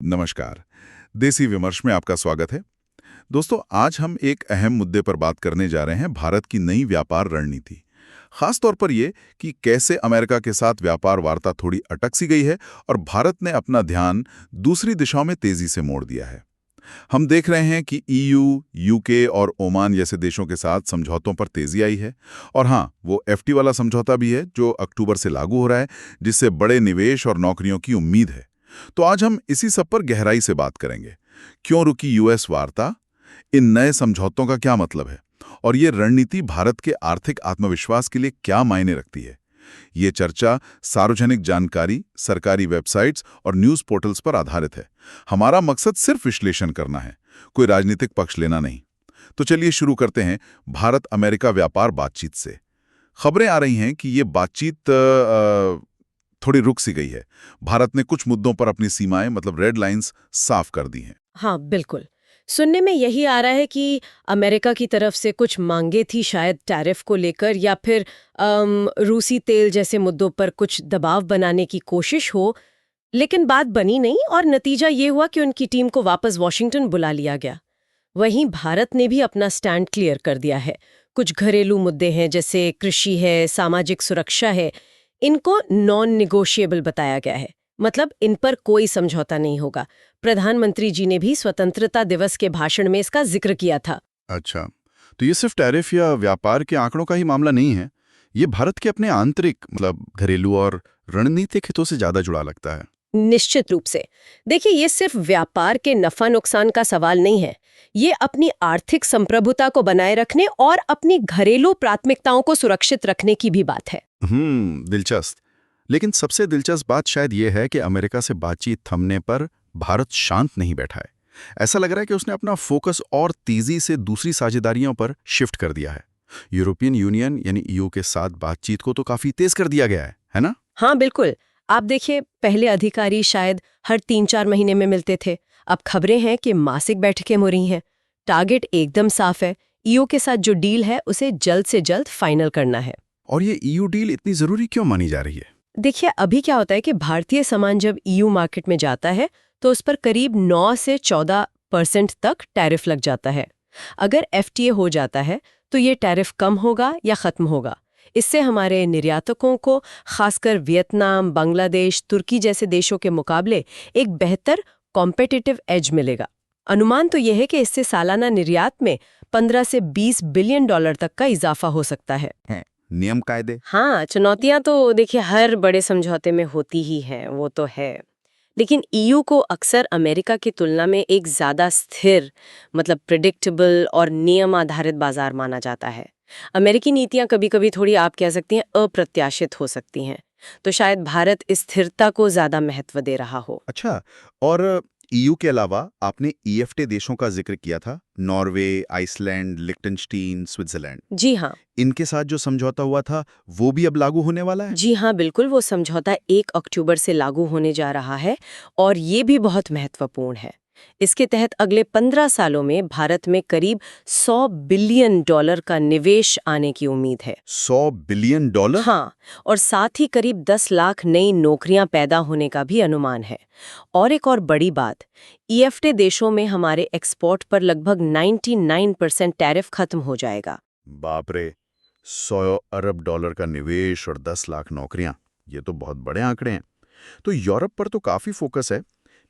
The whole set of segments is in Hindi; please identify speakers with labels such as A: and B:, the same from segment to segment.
A: नमस्कार। देसी विमर्श में आपका स्वागत है। दोस्तों, आज हम एक अहम मुद्दे पर बात करने जा रहे हैं, भारत की नई व्यापार रणनीति। खास तौर पर ये कि कैसे अमेरिका के साथ व्यापार वार्ता थोड़ी अटक सी गई है और भारत ने अपना ध्यान दूसरी दिशाओं में तेजी से मोड़ दिया है। हम देख रहे हैं कि ईयू, यूके और ओमान जैसे देशों के साथ समझौतों पर तेजी आई है। और हाँ, वो एफटी वाला समझौता भी है जो अक्टूबर से लागू हो रहा है, जिससे बड़े निवेश और नौकरियों की उम्मीद है। तो आज हम इसी सब पर गहराई से बात करेंगे। क्यों रुकी यूएस वार्ता, इन नए समझौतों का क्या मतलब है, और ये रणनीति भारत के आर्थिक आत्मविश्वास के लिए क्या मायने रखती है। ये चर्चा सार्वजनिक जानकारी, सरकारी वेबसाइट्स और न्यूज़ पोर्टल्स पर आधारित है। हमारा मकसद सिर्फ विश्लेषण करना है, कोई राजनीतिक पक्ष लेना नहीं। तो चलिए शुरू करते हैं भारत अमेरिका व्यापार बातचीत से। खबरें आ रही हैं कि ये बातचीत थोड़ी रुक सी गई है। भारत ने कुछ मुद्दों पर अपनी सीमाएं, मतलब रेड लाइंस, साफ कर दी हैं।
B: हाँ, बिल्कुल। सुनने में यही आ रहा है कि अमेरिका की तरफ से कुछ मांगे थी, शायद टैरिफ को लेकर, या फिर रूसी तेल जैसे मुद्दों पर कुछ दबाव बनाने की कोशिश हो। लेकिन बात बनी नहीं और नतीजा ये हुआ कि उनकी टीम को वापस वॉशिंगटन बुला लिया गया। वहीं भारत ने भी अपना स्टैंड क्लियर कर दिया है। कुछ घरेलू मुद्दे हैं, जैसे कृषि है, सामाजिक सुरक्षा है, इनको नॉन निगोशिएबल बताया गया है। मतलब इन पर कोई समझौता नहीं होगा। प्रधानमंत्री जी ने भी स्वतंत्रता दिवस के भाषण में इसका जिक्र किया था।
C: अच्छा, तो ये सिर्फ टैरिफ या व्यापार के आंकड़ों का ही मामला नहीं है। ये भारत के अपने आंतरिक, मतलब घरेलू और रणनीतिक हितों से ज्यादा जुड़ा लगता है।
B: निश्चित रूप से। देखिए, ये सिर्फ व्यापार के नफा नुकसान का सवाल नहीं है। ये अपनी आर्थिक संप्रभुता को बनाए रखने और अपनी घरेलू प्राथमिकताओं को सुरक्षित रखने की भी बात है।
C: दिलचस्प। लेकिन सबसे दिलचस्प बात शायद ये है कि अमेरिका से बातचीत थमने पर भारत शांत नहीं बैठा है। ऐसा लग रहा है कि उसने अपना फोकस और तेजी से दूसरी साझेदारियों पर शिफ्ट कर दिया है। यूरोपियन यूनियन यानी ईयू के साथ बातचीत को तो काफी तेज कर दिया गया है ना?
B: हाँ, बिल्कुल। आप देखिए, पहले अधिकारी शायद हर 3-4 महीने में मिलते थे। अब खबरें हैं कि मासिक बैठकें हो रही हैं। टारगेट एकदम साफ है। ईयू के साथ जो डील है उसे जल्द से जल्द फाइनल करना है।
C: और ये ईयू डील इतनी जरूरी क्यों मानी जा रही है?
B: देखिए, अभी क्या होता है कि भारतीय सामान जब ईयू मार्केट में जाता है तो उस पर करीब 9 से 14% तक टैरिफ लग जाता है। अगर एफटीए हो जाता है तो ये टैरिफ कम होगा या खत्म होगा। इससे हमारे निर्यातकों को, खासकर वियतनाम, बांग्लादेश, तुर्की जैसे देशों के मुकाबले एक बेहतर कॉम्पिटिटिव एज मिलेगा। अनुमान तो यह है कि इससे सालाना निर्यात में 15 से 20 बिलियन डॉलर तक का इजाफा हो सकता है।
C: नियम कायदे?
B: हाँ, चुनौतियां तो देखिए हर बड़े समझौते में होती ही हैं, वो तो है। लेकिन ईयू को अक्सर अमेरिका की तुलना में एक ज़्यादा स्थिर, मतलब प्रिडिक्टेबल और नियम आधारित बाजार माना जाता है। अमेरिकी नीतियां कभी-कभी थोड़ी, आप कह सकती हैं, अप्रत्याशित हो सकती हैं। तो शायद भारत इस स्थिरता को ज़्यादा महत्व दे रहा हो।
C: अच्छा, और ईयू के अलावा आपने ईएफटी देशों का जिक्र किया था, नॉर्वे, आइसलैंड, लिक्टेनस्टीन, स्विट्जरलैंड।
B: जी हाँ।
C: इनके साथ जो समझौता हुआ था वो भी अब लागू होने वाला है?
B: जी हाँ, बिल्कुल। वो समझौता 1 अक्टूबर से लागू होने जा रहा है और ये भी बहुत महत्वपूर्ण है। इसके तहत अगले 15 सालों में भारत में करीब 100 बिलियन डॉलर का निवेश आने की उम्मीद है।
C: 100 बिलियन डॉलर?
B: हाँ, और साथ ही करीब 10 लाख नई नौकरियां पैदा होने का भी अनुमान है। और एक और बड़ी बात, ईएफटी देशों में हमारे एक्सपोर्ट पर लगभग 99% टैरिफ खत्म हो जाएगा।
C: बाप रे, 100 अरब डॉलर का निवेश और 10 लाख नौकरियां, ये तो बहुत बड़े आंकड़े हैं। तो यूरोप पर तो काफी फोकस है।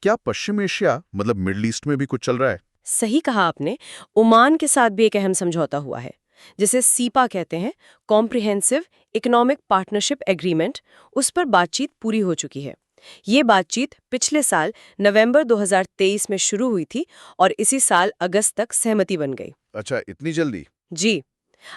C: क्या पश्चिम एशिया, मतलब मिडिल ईस्ट में भी कुछ चल रहा है?
B: सही कहा आपने। ओमान के साथ भी एक अहम समझौता हुआ है, जिसे सीपा कहते हैं, कॉम्प्रिहेंसिव इकोनॉमिक पार्टनरशिप एग्रीमेंट। उस पर बातचीत पूरी हो चुकी है। ये बातचीत पिछले साल नवंबर 2023 में शुरू हुई थी और इसी साल अगस्त तक सहमति बन गई।
C: अच्छा, इतनी जल्दी?
B: जी।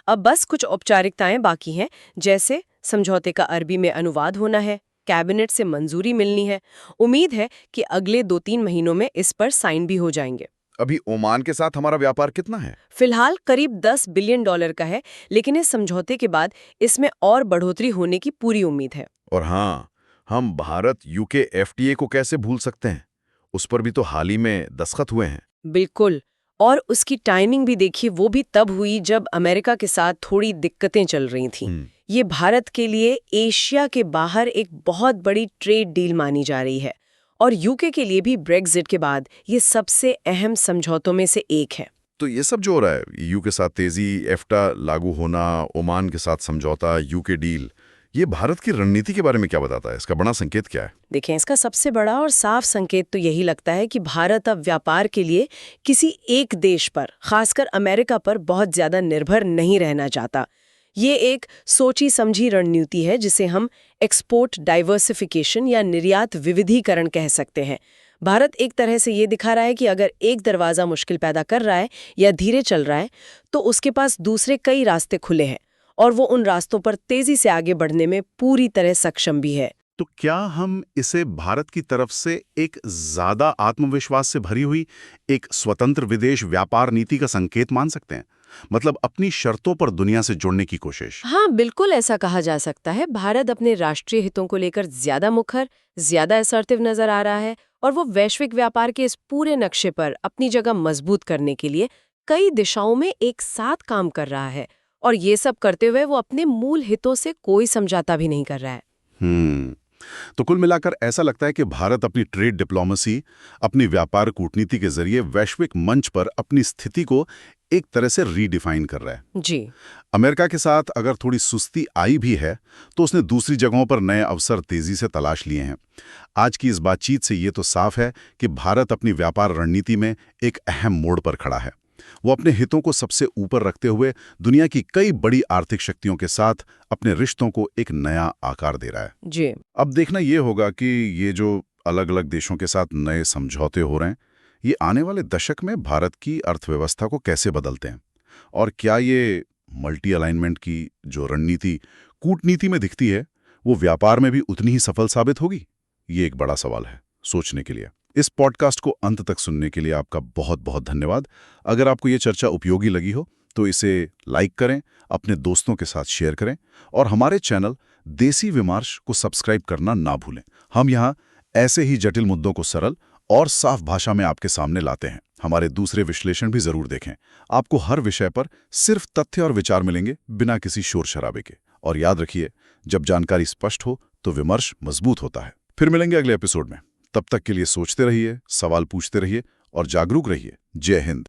B: अब बस कुछ औपचारिकताएं बाकी हैं, जैसे समझौते का अरबी में अनुवाद होना है, कैबिनेट से मंजूरी मिलनी है। उम्मीद है कि अगले 2-3 महीनों में इस पर साइन भी हो जाएंगे।
C: अभी ओमान के साथ हमारा व्यापार कितना है?
B: फिलहाल करीब 10 बिलियन डॉलर का है, लेकिन इस समझौते के बाद इसमें और बढ़ोतरी होने की पूरी उम्मीद है।
C: और हाँ, हम भारत यूके एफटीए को कैसे भूल सकते हैं? उस पर भी तो हाल ही में दस्तखत हुए हैं।
B: बिल्कुल। और उसकी टाइमिंग भी देखिए, वो भी तब हुई जब अमेरिका के साथ थोड़ी दिक्कतें चल रही थीं। ये भारत के लिए एशिया के बाहर एक बहुत बड़ी ट्रेड डील मानी जा रही है और यूके के लिए भी ब्रेक्जिट के बाद ये सबसे अहम समझौतों में से एक है।
C: तो ये सब जो हो रहा है, ईयू के साथ तेजी, एफ्टा लागू होना, ओमान के साथ समझौता, यूके डील, ये भारत की रणनीति के बारे में क्या बताता है? इसका बड़ा संकेत क्या है?
B: देखें, इसका सबसे बड़ा और साफ संकेत तो यही लगता है कि भारत अब व्यापार के लिए किसी एक देश पर, खासकर अमेरिका पर बहुत ज्यादा निर्भर नहीं रहना चाहता। ये एक सोची समझी रणनीति है जिसे हम एक्सपोर्ट डाइवर्सिफिकेशन या निर्यात विविधीकरण कह सकते हैं। भारत एक तरह से ये दिखा रहा है कि अगर एक दरवाजा मुश्किल पैदा कर रहा है या धीरे चल रहा है, तो उसके पास दूसरे कई रास्ते खुले हैं और वो उन रास्तों पर तेजी से आगे बढ़ने में पूरी तरह सक्षम भी है।
C: तो क्या हम इसे भारत की तरफ से एक ज्यादा आत्मविश्वास से भरी हुई एक स्वतंत्र विदेश व्यापार नीति का संकेत मान सकते हैं? मतलब अपनी शर्तों पर दुनिया से जुड़ने की कोशिश।
B: हाँ, बिल्कुल ऐसा कहा जा सकता है। भारत अपने राष्ट्रीय हितों को लेकर ज्यादा मुखर, ज्यादा असर्टिव नजर आ रहा है और वो वैश्विक व्यापार के इस पूरे नक्शे पर अपनी जगह मजबूत करने के लिए कई दिशाओं में एक साथ काम कर रहा है। और ये सब करते हुए वो अपने मूल हितों से कोई समझौता भी नहीं कर रहा है।
C: तो कुल मिलाकर ऐसा लगता है कि भारत अपनी ट्रेड डिप्लोमेसी, अपनी व्यापार कूटनीति के जरिए वैश्विक मंच पर अपनी स्थिति को एक तरह से रीडिफाइन कर रहा है।
B: जी।
C: अमेरिका के साथ अगर थोड़ी सुस्ती आई भी है, तो उसने दूसरी जगहों पर नए अवसर तेजी से तलाश लिए हैं। आज की इस बातचीत से ये तो साफ है कि भारत अपनी व्यापार रणनीति में एक अहम मोड़ पर खड़ा है। वो अपने हितों को सबसे ऊपर रखते हुए दुनिया की कई बड़ी आर्थिक शक्तियों के साथ अपने रिश्तों को एक नया आकार दे रहा है।
B: जी।
C: अब देखना ये होगा कि ये जो अलग अलग देशों के साथ नए समझौते हो रहे हैं, ये आने वाले दशक में भारत की अर्थव्यवस्था को कैसे बदलते हैं, और क्या ये मल्टी अलाइनमेंट की जो रणनीति कूटनीति में दिखती है, वो व्यापार में भी उतनी ही सफल साबित होगी? ये एक बड़ा सवाल है सोचने के लिए। इस पॉडकास्ट को अंत तक सुनने के लिए आपका बहुत बहुत धन्यवाद। अगर आपको ये चर्चा उपयोगी लगी हो तो इसे लाइक करें, अपने दोस्तों के साथ शेयर करें और हमारे चैनल देसी विमर्श को सब्सक्राइब करना ना भूलें। हम यहाँ ऐसे ही जटिल मुद्दों को सरल और साफ भाषा में आपके सामने लाते हैं। हमारे दूसरे विश्लेषण भी जरूर देखें। आपको हर विषय पर सिर्फ तथ्य और विचार मिलेंगे, बिना किसी शोर शराबे के। और याद रखिए, जब जानकारी स्पष्ट हो तो विमर्श मजबूत होता है। फिर मिलेंगे अगले एपिसोड में। तब तक के लिए सोचते रहिए, सवाल पूछते रहिए और जागरूक रहिए। जय हिंद।